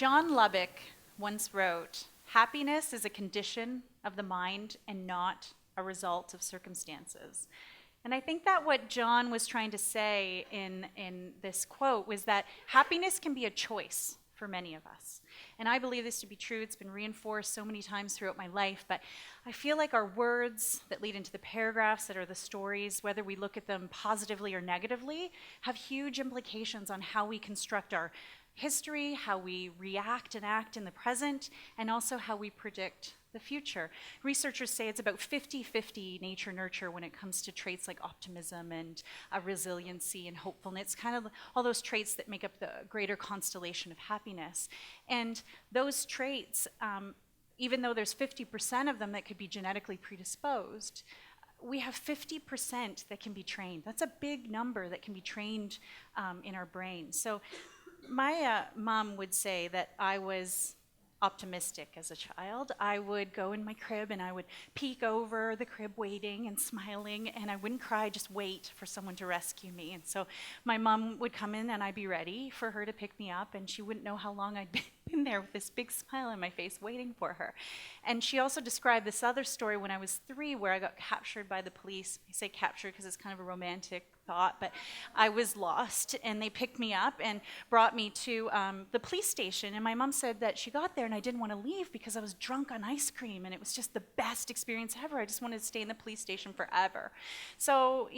John Lubbock once wrote, "Happiness is a condition of the mind and not a result of circumstances." And I think that what John was trying to say in this quote was that happiness can be a choice for many of us. And I believe this to be true. It's been reinforced so many times throughout my life, but I feel like our words that lead into the paragraphs that are the stories, whether we look at them positively or negatively, have huge implications on how we construct our history, how we react and act in the present, and also how we predict the future. Researchers say it's about 50-50 nature-nurture when it comes to traits like optimism and resiliency and hopefulness, kind of all those traits that make up the greater constellation of happiness. And those traits, even though there's 50% of them that could be genetically predisposed, we have 50% that can be trained. That's a big number that can be trained in our brain. So my mom would say that I was optimistic as a child. I would go in my crib and I would peek over the crib waiting and smiling, and I wouldn't cry, just wait for someone to rescue me. And so my mom would come in and I'd be ready for her to pick me up, and she wouldn't know how long I'd been there with this big smile on my face waiting for her. And she also described this other story when I was 3 where I got captured by the police. I say captured because it's kind of a romantic thought, but I was lost, and they picked me up and brought me to the police station. And my mom said that she got there and I didn't want to leave because I was drunk on ice cream, and it was just the best experience ever. I just wanted to stay in the police station forever. So,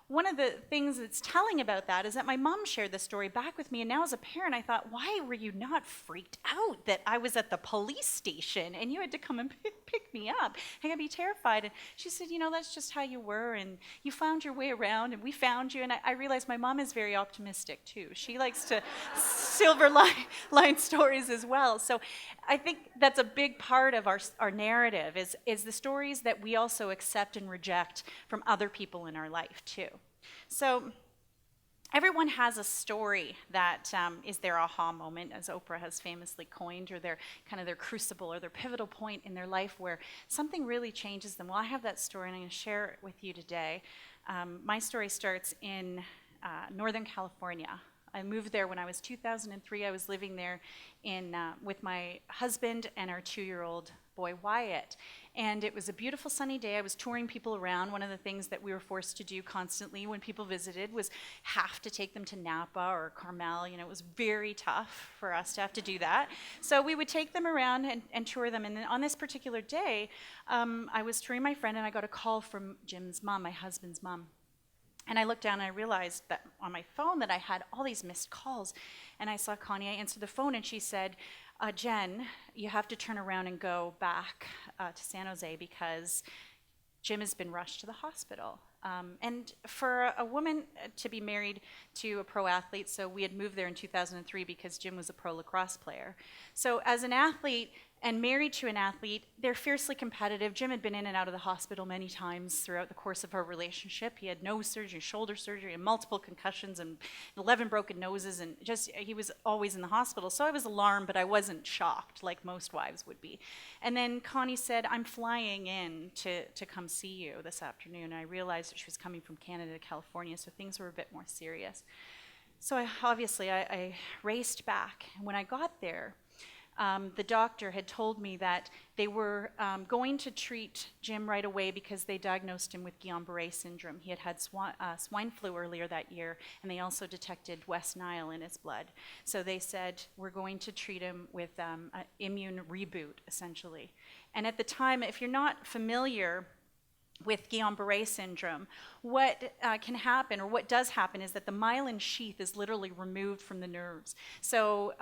one of the things that's telling about that is that my mom shared this story back with me, and now as a parent I thought, why were you not freaked out that I was at the police station and you had to come and pick me up? I'd be terrified. And she said, that's just how you were, and you found your way around, and we found you. And I realized my mom is very optimistic too. She likes to silver line stories as well. So I think that's a big part of our narrative is the stories that we also accept and reject from other people in our life too. So everyone has a story that is their aha moment, as Oprah has famously coined, or their crucible or their pivotal point in their life where something really changes them. Well, I have that story, and I'm going to share it with you today. My story starts in Northern California. I moved there when I was 2003. I was living there with my husband and our 2-year-old boy, Wyatt. And it was a beautiful sunny day. I was touring people around. One of the things that we were forced to do constantly when people visited was have to take them to Napa or Carmel. It was very tough for us to have to do that. So we would take them around and tour them. And then on this particular day, I was touring my friend, and I got a call from Jim's mom, my husband's mom. And I looked down and I realized that on my phone that I had all these missed calls. And I saw Connie. I answered the phone, and she said, Jen, you have to turn around and go back to San Jose because Jim has been rushed to the hospital. And for a woman to be married to a pro athlete, so we had moved there in 2003 because Jim was a pro lacrosse player. So as an athlete and married to an athlete, they're fiercely competitive. Jim had been in and out of the hospital many times throughout the course of our relationship. He had nose surgery, shoulder surgery, and multiple concussions, and 11 broken noses, and he was always in the hospital. So I was alarmed, but I wasn't shocked like most wives would be. And then Connie said, I'm flying in to come see you this afternoon. I realized that she was coming from Canada to California, so things were a bit more serious. So I raced back, and when I got there, the doctor had told me that they were going to treat Jim right away because they diagnosed him with Guillain-Barré syndrome. He had swine flu earlier that year, and they also detected West Nile in his blood. So they said, we're going to treat him with an immune reboot, essentially. And at the time, if you're not familiar with Guillain-Barré syndrome, what can happen, or what does happen, is that the myelin sheath is literally removed from the nerves. So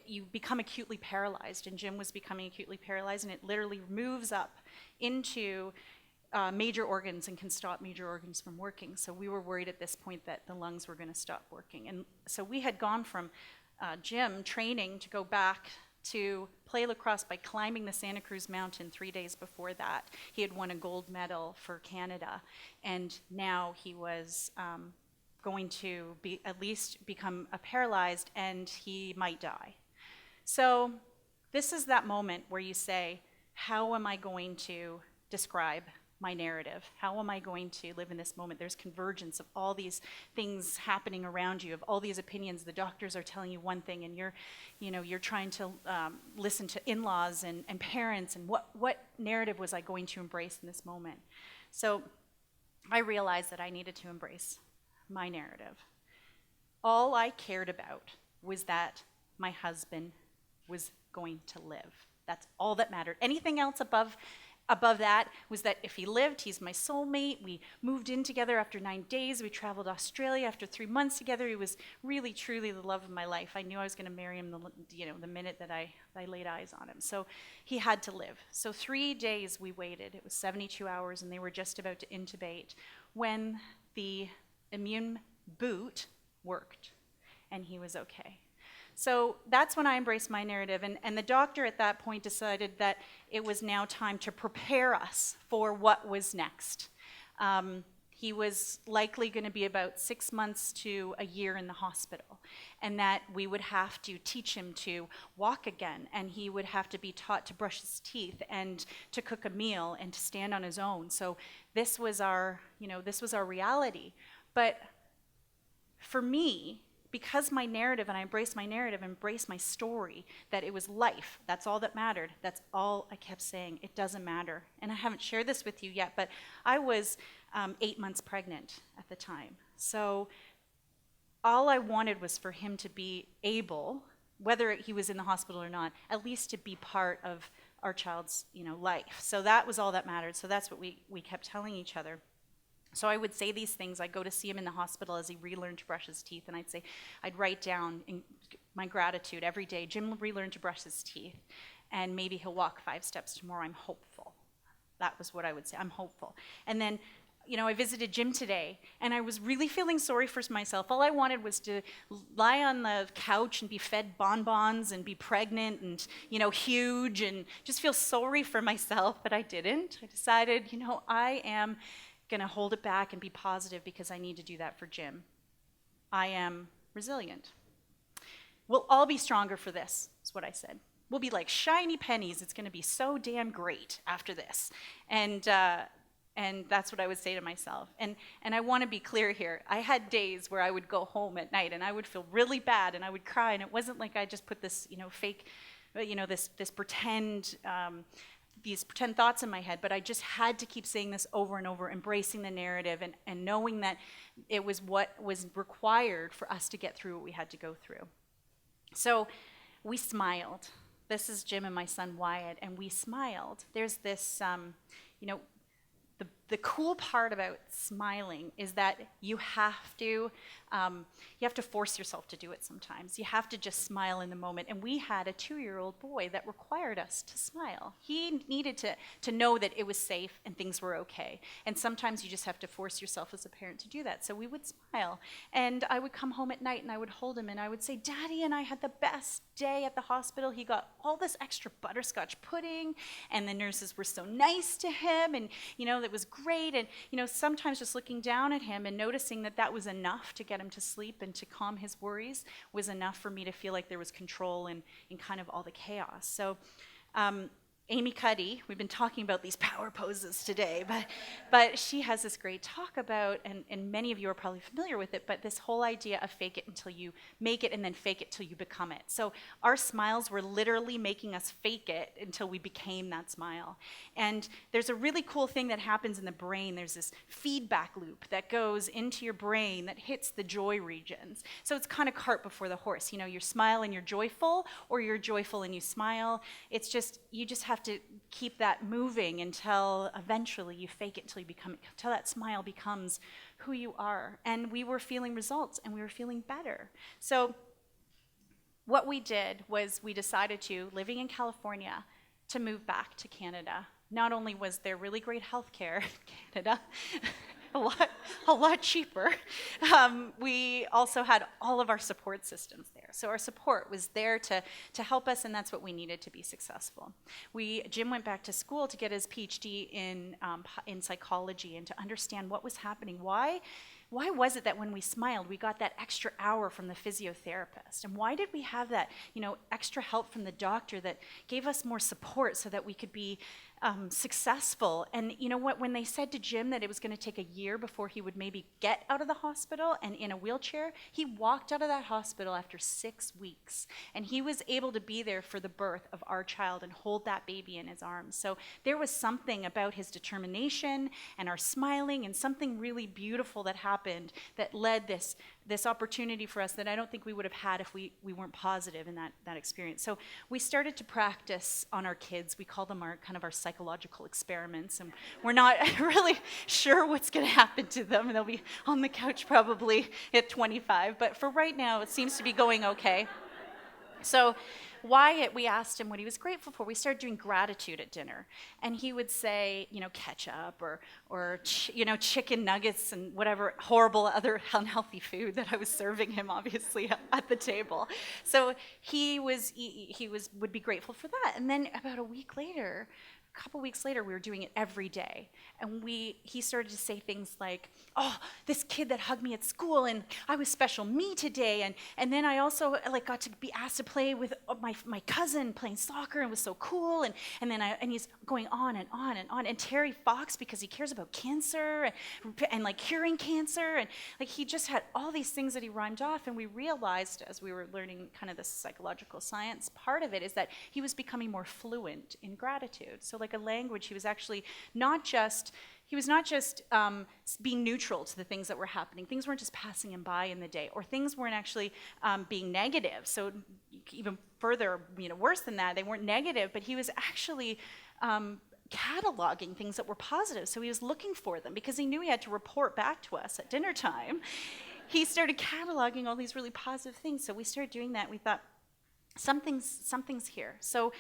you become acutely paralyzed, and Jim was becoming acutely paralyzed, and it literally moves up into major organs and can stop major organs from working. So we were worried at this point that the lungs were going to stop working. And so we had gone from Jim training to go back to play lacrosse by climbing the Santa Cruz Mountain 3 days before that. He had won a gold medal for Canada, and now he was going to at least become paralyzed, and he might die. So this is that moment where you say, how am I going to describe my narrative? How am I going to live in this moment? There's convergence of all these things happening around you, of all these opinions. The doctors are telling you one thing, and you're trying to listen to in-laws and parents, and what narrative was I going to embrace in this moment? So I realized that I needed to embrace my narrative. All I cared about was that my husband was going to live. That's all that mattered. Anything else above that was that if he lived, he's my soulmate. We moved in together after 9 days. We traveled to Australia after 3 months together. He was really, truly the love of my life. I knew I was going to marry him the minute that I laid eyes on him. So he had to live. So 3 days we waited. It was 72 hours, and they were just about to intubate when the immune boot worked, and he was okay. So that's when I embraced my narrative, and the doctor at that point decided that it was now time to prepare us for what was next. He was likely going to be about 6 months to a year in the hospital, and that we would have to teach him to walk again, and he would have to be taught to brush his teeth and to cook a meal and to stand on his own. So this was our reality. But for me, because my narrative, and I embraced my narrative, embraced my story, that it was life, that's all that mattered. That's all I kept saying. It doesn't matter. And I haven't shared this with you yet, but I was 8 months pregnant at the time. So all I wanted was for him to be able, whether he was in the hospital or not, at least to be part of our child's life. So that was all that mattered. So that's what we kept telling each other. So I would say these things. I'd go to see him in the hospital as he relearned to brush his teeth, and I'd write down my gratitude every day. Jim will relearn to brush his teeth, and maybe he'll walk 5 steps tomorrow. I'm hopeful. That was what I would say. I'm hopeful. And then, I visited Jim today, and I was really feeling sorry for myself. All I wanted was to lie on the couch and be fed bonbons and be pregnant and, huge, and just feel sorry for myself, but I didn't. I decided, I am going to hold it back and be positive because I need to do that for Jim. I am resilient. We'll all be stronger for this, is what I said. We'll be like shiny pennies. It's going to be so damn great after this. And that's what I would say to myself. And I want to be clear here. I had days where I would go home at night and I would feel really bad and I would cry, and it wasn't like I just put this, fake, this pretend these pretend thoughts in my head, but I just had to keep saying this over and over, embracing the narrative and knowing that it was what was required for us to get through what we had to go through. So we smiled. This is Jim and my son Wyatt, and we smiled. There's this, the cool part about smiling is that you have to force yourself to do it sometimes. You have to just smile in the moment. And we had a 2-year-old boy that required us to smile. He needed to know that it was safe and things were okay. And sometimes you just have to force yourself as a parent to do that. So we would smile. And I would come home at night and I would hold him and I would say, Daddy and I had the best day at the hospital. He got all this extra butterscotch pudding, and the nurses were so nice to him, and that was great. And sometimes just looking down at him and noticing that was enough to get him to sleep and to calm his worries was enough for me to feel like there was control in kind of all the chaos. So Amy Cuddy, we've been talking about these power poses today, but she has this great talk about, and many of you are probably familiar with it, but this whole idea of fake it until you make it and then fake it till you become it. So our smiles were literally making us fake it until we became that smile. And there's a really cool thing that happens in the brain. There's this feedback loop that goes into your brain that hits the joy regions. So it's kind of cart before the horse. You smile and you're joyful, or you're joyful and you smile. It's just, you just have to keep that moving until eventually you fake it until you become it, until that smile becomes who you are. And we were feeling results and we were feeling better. So what we did was we decided to, living in California, to move back to Canada. Not only was there really great healthcare in Canada, a lot cheaper, we also had all of our support systems there. So our support was there to help us, and that's what we needed to be successful. Jim went back to school to get his PhD in psychology and to understand what was happening. Why was it that when we smiled, we got that extra hour from the physiotherapist? And why did we have that, extra help from the doctor that gave us more support so that we could be successful. And you know what, when they said to Jim that it was going to take a year before he would maybe get out of the hospital and in a wheelchair, he walked out of that hospital after 6 weeks. And he was able to be there for the birth of our child and hold that baby in his arms. So there was something about his determination and our smiling and something really beautiful that happened that led this opportunity for us that I don't think we would have had if we weren't positive in that experience. So we started to practice on our kids. We call them our psychological experiments, and we're not really sure what's going to happen to them. They'll be on the couch probably at 25, but for right now it seems to be going okay. So Wyatt, we asked him what he was grateful for. We started doing gratitude at dinner. And he would say, ketchup or chicken nuggets and whatever horrible other unhealthy food that I was serving him, obviously, at the table. So he would be grateful for that. And then about a couple weeks later, we were doing it every day. And he started to say things like, oh, this kid that hugged me at school, and I was special me today. And then I also got to be asked to play with my cousin playing soccer, and it was so cool. And he's going on and on and on. And Terry Fox, because he cares about cancer and curing cancer. And he just had all these things that he rhymed off. And we realized as we were learning kind of the psychological science part of it is that he was becoming more fluent in gratitude. So a language, he was actually not just being neutral to the things that were happening. Things weren't just passing him by in the day, or things weren't actually being negative. So even further, worse than that, they weren't negative, but he was actually cataloging things that were positive. So he was looking for them because he knew he had to report back to us at dinner time. He started cataloging all these really positive things. So we started doing that. We thought, something's here. So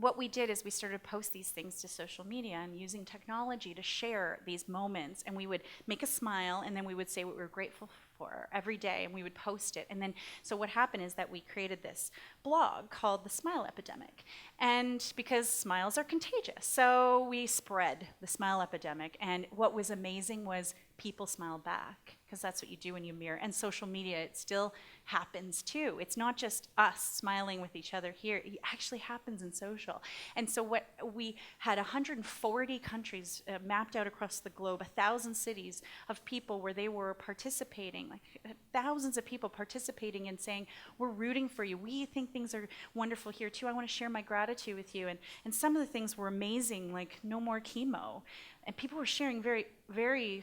what we did is we started to post these things to social media and using technology to share these moments. And we would make a smile, and then we would say what we were grateful for every day, and we would post it. And then, so what happened is that we created this blog called The Smile Epidemic. And because smiles are contagious, so we spread the smile epidemic. And what was amazing was people smiled back, because that's what you do when you mirror. And social media, it still happens too. It's not just us smiling with each other here. It actually happens in social. And so what we had 140 countries mapped out across the globe, 1,000 cities of people where they were participating, thousands of people participating and saying, we're rooting for you. We think things are wonderful here too. I want to share my gratitude with you. And some of the things were amazing, like no more chemo. And people were sharing very, very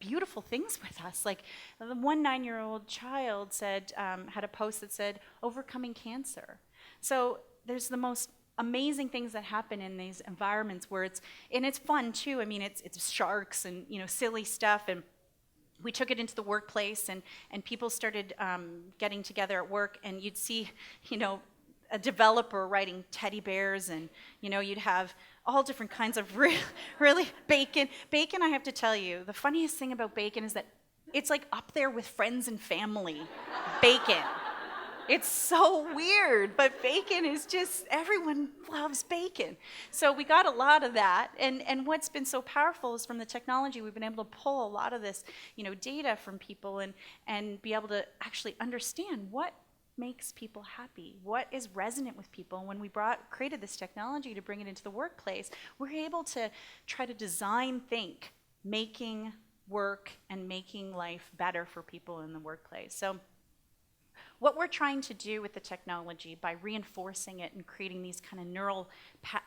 beautiful things with us. Like the one 9-year-old child said, had a post that said, overcoming cancer. So there's the most amazing things that happen in these environments where it's fun too. I mean, it's sharks and, silly stuff. And we took it into the workplace, and people started getting together at work, and you'd see, a developer writing teddy bears, and you'd have all different kinds of really bacon. Bacon, I have to tell you, the funniest thing about bacon is that it's up there with friends and family. Bacon. It's so weird, but bacon is just, everyone loves bacon. So we got a lot of that, and what's been so powerful is from the technology, we've been able to pull a lot of this, data from people and be able to actually understand what makes people happy, what is resonant with people. And when we created this technology to bring it into the workplace, we're able to try to think, making work and making life better for people in the workplace. So what we're trying to do with the technology by reinforcing it and creating these kind of neural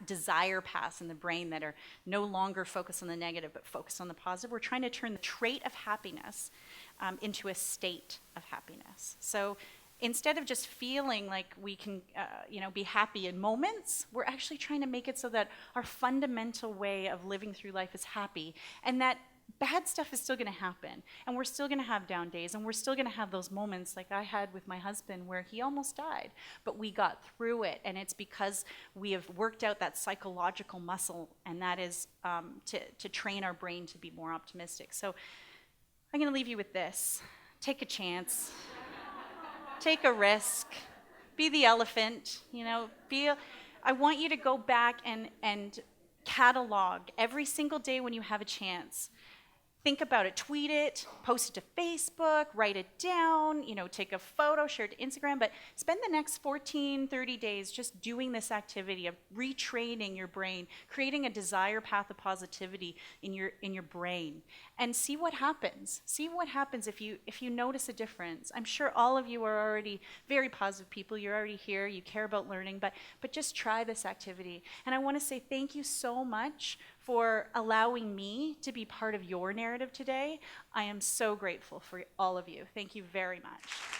desire paths in the brain that are no longer focused on the negative but focused on the positive, we're trying to turn the trait of happiness into a state of happiness. So instead of just feeling like we can be happy in moments, we're actually trying to make it so that our fundamental way of living through life is happy, and that bad stuff is still going to happen, and we're still going to have down days, and we're still going to have those moments like I had with my husband where he almost died, but we got through it. And it's because we have worked out that psychological muscle, and that is to train our brain to be more optimistic. So I'm going to leave you with this. Take a chance. Take a risk. Be the elephant. I want you to go back and catalog every single day when you have a chance. think about it, tweet it, post it to Facebook, write it down, take a photo, share it to Instagram, but spend the next 14, 30 days just doing this activity of retraining your brain, creating a desire path of positivity in your brain, and see what happens. See what happens if you notice a difference. I'm sure all of you are already very positive people. You're already here. You care about learning, but just try this activity. And I want to say thank you so much for allowing me to be part of your narrative today. I am so grateful for all of you. Thank you very much.